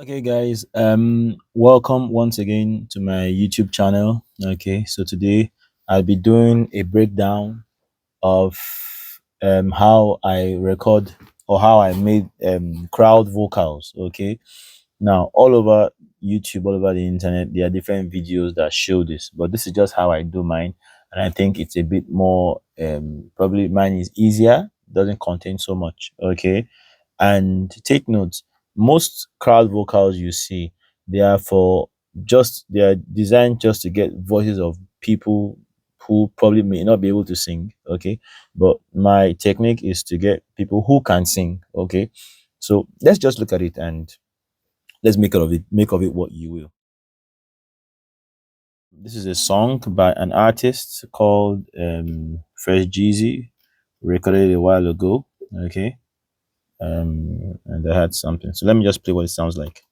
Okay, guys, welcome once again to my YouTube channel. Okay, so today I'll be doing a breakdown of how I record or how I made crowd vocals. Okay, now all over YouTube, all over the internet, there are different videos that show this, but this is just how I do mine, and I think it's a bit more probably mine is easier, doesn't contain so much. Okay, and take note, most crowd vocals you see, they are for just they are designed just to get voices of people who probably may not be able to sing. Okay, but my technique is to get people who can sing. Okay, so let's just look at it and let's make of it what you will. This is a song by an artist called Fresh Jeezy, recorded a while ago. Okay, and I had something, so let me just play what it sounds like.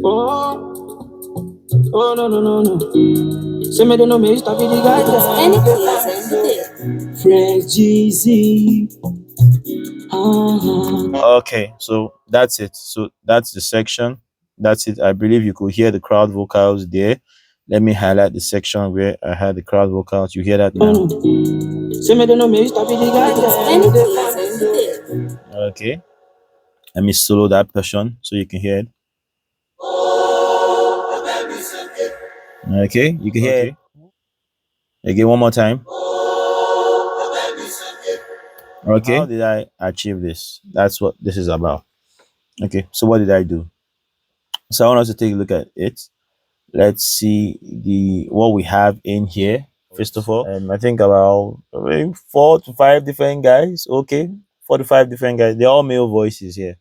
Oh, oh no no no no. Say me don't know me stop it the guy. Fresh Jeezy. Okay, so that's it. So that's the section. That's it. I believe you could hear the crowd vocals there. Let me highlight the section where I had the crowd vocals. You hear that now? Say me don't know me stop it the guy. Okay. Let me solo that portion so you can hear it. Okay, you can hear it. Again, one more time. Okay. How did I achieve this? That's what this is about. Okay, so what did I do? So I want us to take a look at it. Let's see the what we have in here. First of all, I think about 4 to 5 different guys. Okay, 4 to 5 different guys. They're all male voices here.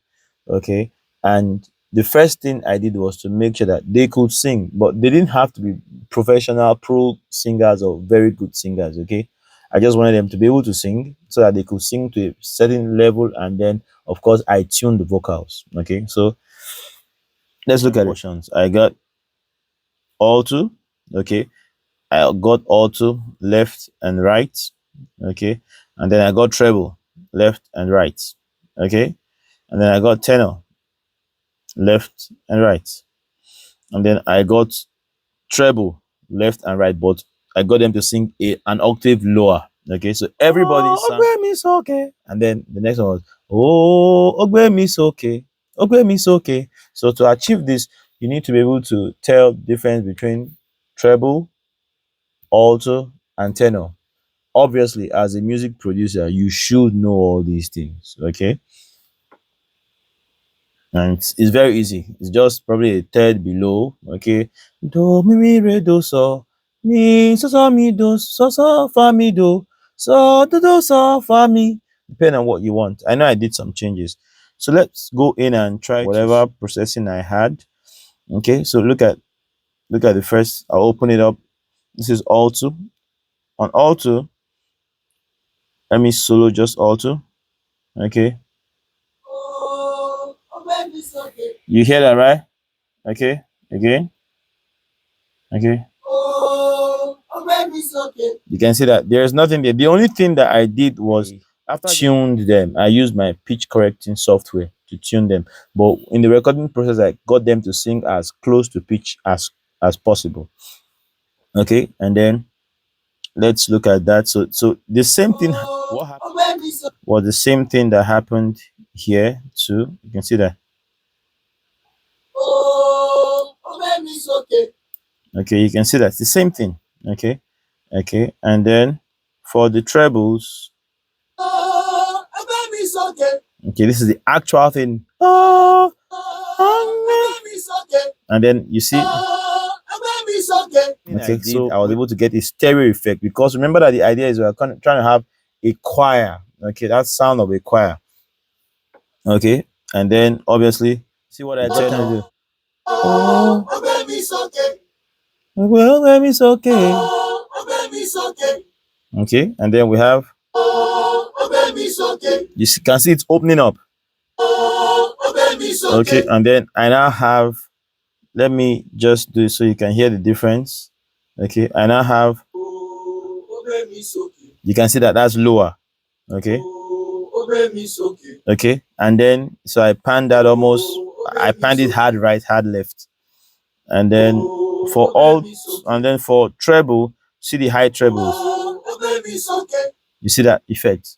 Okay, and the first thing I did was to make sure that they could sing, but they didn't have to be professional pro singers or very good singers. Okay, I just wanted them to be able to sing so that they could sing to a certain level, and then of course I tuned the vocals. Okay, so let's look at portions. I got alto. Okay, I got alto left and right. Okay, and then I got treble left and right. Okay, and then I got tenor left and right, and then I got treble left and right, but I got them to sing an octave lower. Okay, so everybody sang Ogbe okay, and then the next one was Ogbe okay, Ogbe okay. So to achieve this, you need to be able to tell the difference between treble, alto, and tenor. Obviously, as a music producer, you should know all these things. Okay, and it's very easy. It's just probably a third below. Okay, do mi mi re do so mi so so mi do so so fa mi do so fa mi. Depending on what you want. I know I did some changes, so let's go in and try whatever processing I had. Okay, so look at the first. I'll open it up. This is alto. On alto, let me solo just alto. Okay, you hear that, right? Okay, again. Okay. You can see that there is nothing there. The only thing that I did was after tuned them. I used my pitch correcting software to tune them. But in the recording process, I got them to sing as close to pitch as possible. Okay, and then let's look at that. So the same thing what happened was the same thing that happened here too. You can see that. Okay, you can see that's the same thing. Okay, okay, and then for the trebles, okay, this is the actual thing. And then you see, okay, so I was able to get a stereo effect because remember that the idea is we're trying to have a choir. Okay, that sound of a choir. Okay, and then obviously, see what I tell you. Oh, well, let me okay. Okay, and then we have you can see it's opening up. Okay, and then I now have, let me just do it so you can hear the difference. Okay, I now have, you can see that that's lower. Okay, Okay, and then so I panned that almost. I panned it hard right, hard left, and then for alt, and then for treble, see the high trebles. You see that effect?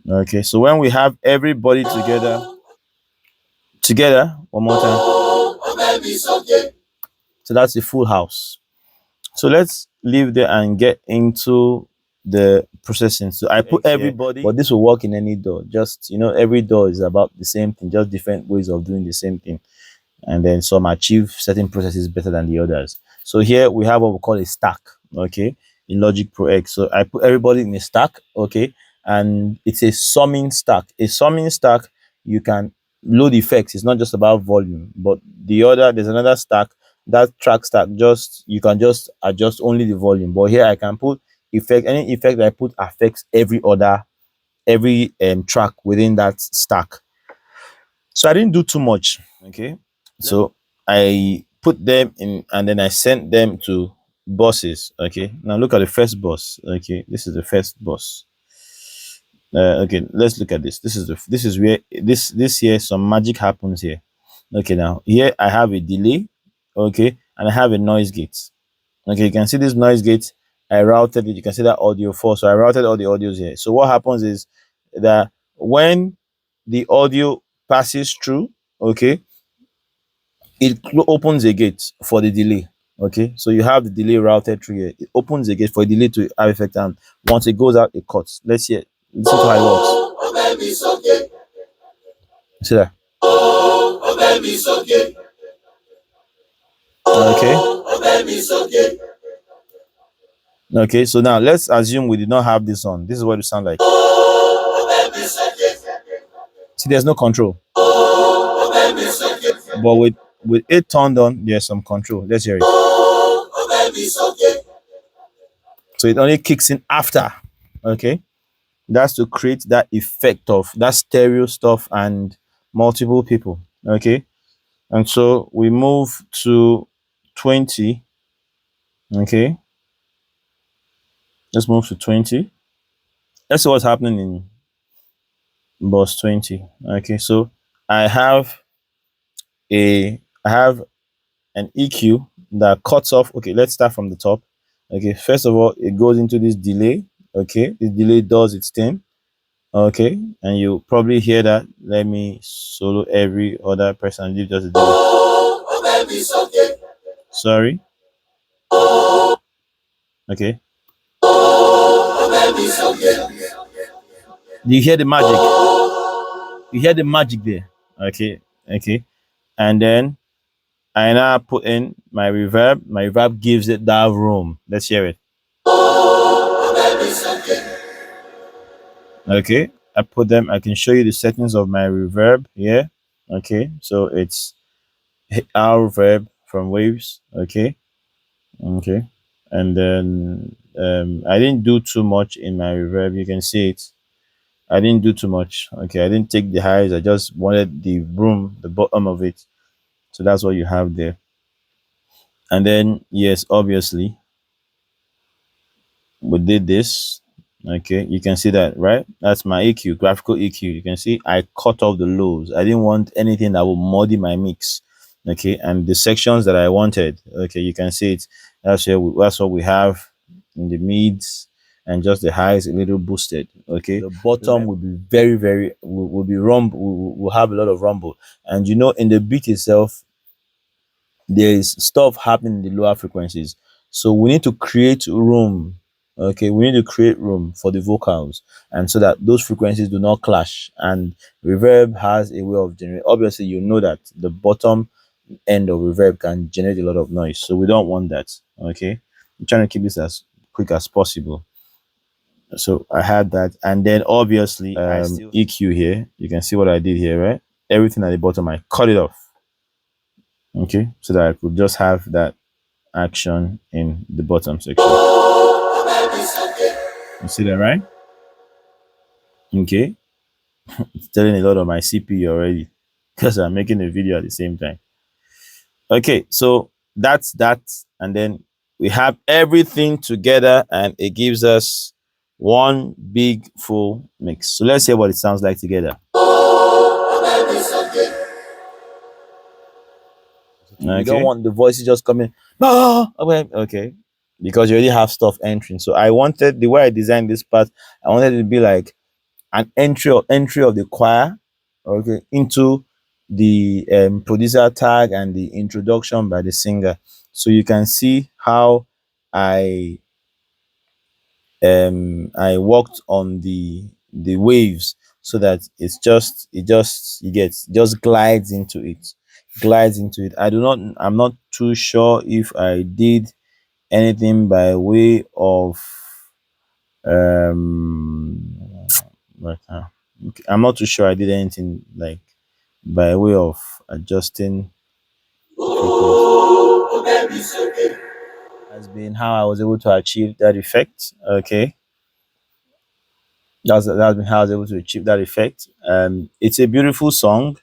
Okay, so when we have everybody together one more time. So that's the full house. So let's leave there and get into the processing. So I put everybody, but this will work in any door. Just every door is about the same thing, just different ways of doing the same thing. And then some achieve certain processes better than the others. So here we have what we call a stack, okay, in Logic Pro X. So I put everybody in a stack, okay, and it's a summing stack. A summing stack, you can load effects. It's not just about volume, but there's another stack, that track stack. Just you can just adjust only the volume. But here I can put effect. Any effect that I put affects every track within that stack. So I didn't do too much, okay. So I put them in and then I sent them to buses. Okay. Now look at the first bus. Okay. This is the first bus. Okay, let's look at this. This is where this here some magic happens here. Okay, now here I have a delay, okay, and I have a noise gate. Okay, you can see this noise gate. I routed it. You can see that audio 4. So I routed all the audios here. So what happens is that when the audio passes through, okay, it opens a gate for the delay. Okay, so you have the delay routed through here. It opens a gate for a delay to have effect, and once it goes out, it cuts. Let's hear. Listen to how it works. See that? Okay. Okay, so now let's assume we did not have this on. This is what it sounds like. See, there's no control. But with it turned on, there's some control. Let's hear it. So it only kicks in after. Okay. That's to create that effect of that stereo stuff and multiple people. Okay. And so we move to 20. Okay. Let's move to 20. Let's see what's happening in bus 20. Okay. So I have I have an EQ that cuts off. Okay, let's start from the top. Okay, first of all, it goes into this delay. Okay, this delay does its thing. Okay, and you probably hear that. Let me solo every other person. Leave just a delay. Sorry. Okay. Do you hear the magic? You hear the magic there. Okay. Okay. And then I now put in my reverb. My reverb gives it that room. Let's hear it. Okay, I put them. I can show you the settings of my reverb here. Okay, so it's our reverb from waves. Okay. Okay, and then I didn't do too much in my reverb. You can see it. I didn't do too much. Okay, I didn't take the highs. I just wanted the room, the bottom of it. So that's what you have there. And then yes, obviously we did this. Okay, you can see that, right? That's my EQ, graphical EQ. You can see I cut off the lows. I didn't want anything that would muddy my mix. Okay, and the sections that I wanted, okay, you can see it. That's what we have in the mids, and just the highs a little boosted. Okay, the bottom will be very will be rumble. Will have a lot of rumble, and in the beat itself there is stuff happening in the lower frequencies. So we need to create room. Okay, we need to create room for the vocals, and so that those frequencies do not clash. And reverb has a way of generating. Obviously, you know that the bottom end of reverb can generate a lot of noise, so we don't want that. Okay, I'm trying to keep this as quick as possible. So I had that, and then obviously EQ here. You can see what I did here, right? Everything at the bottom, I cut it off. Okay, so that I could just have that action in the bottom section. You see that, right? Okay, it's telling a lot of my CPU already because I'm making a video at the same time. Okay, so that's that, and then we have everything together, and it gives us one big full mix. So let's hear what it sounds like together. You don't want the voices just coming. "Ah," okay, because you already have stuff entering. So I wanted the way I designed this part. I wanted it to be like an entry of the choir, okay, into the producer tag and the introduction by the singer. So you can see how I I worked on the waves so that it gets just glides into it, I'm not too sure if I did anything by way of um but, okay, I'm not too sure I did anything like by way of adjusting has been how I was able to achieve that effect. Okay, that's been how I was able to achieve that effect. It's a beautiful song.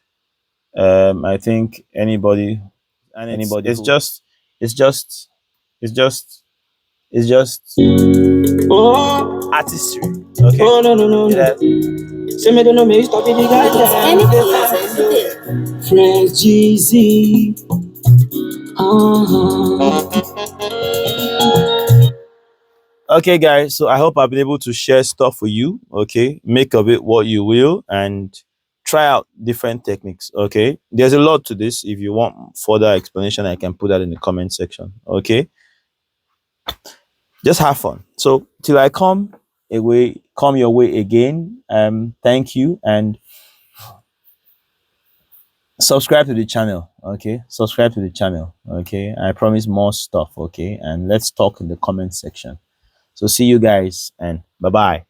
I think anybody, and it's just it's just it's just it's just artistry. Okay. Oh no no no. Yeah. Say me don't know me stop it the guy. Fresh GZ. Okay, guys. So I hope I've been able to share stuff for you. Okay, make of it what you will, and try out different techniques. Okay, there's a lot to this. If you want further explanation, I can put that in the comment section. Okay, just have fun. So till I come your way again. Thank you, and subscribe to the channel. Okay, subscribe to the channel. Okay, I promise more stuff. Okay, and let's talk in the comment section. So see you guys, and bye bye.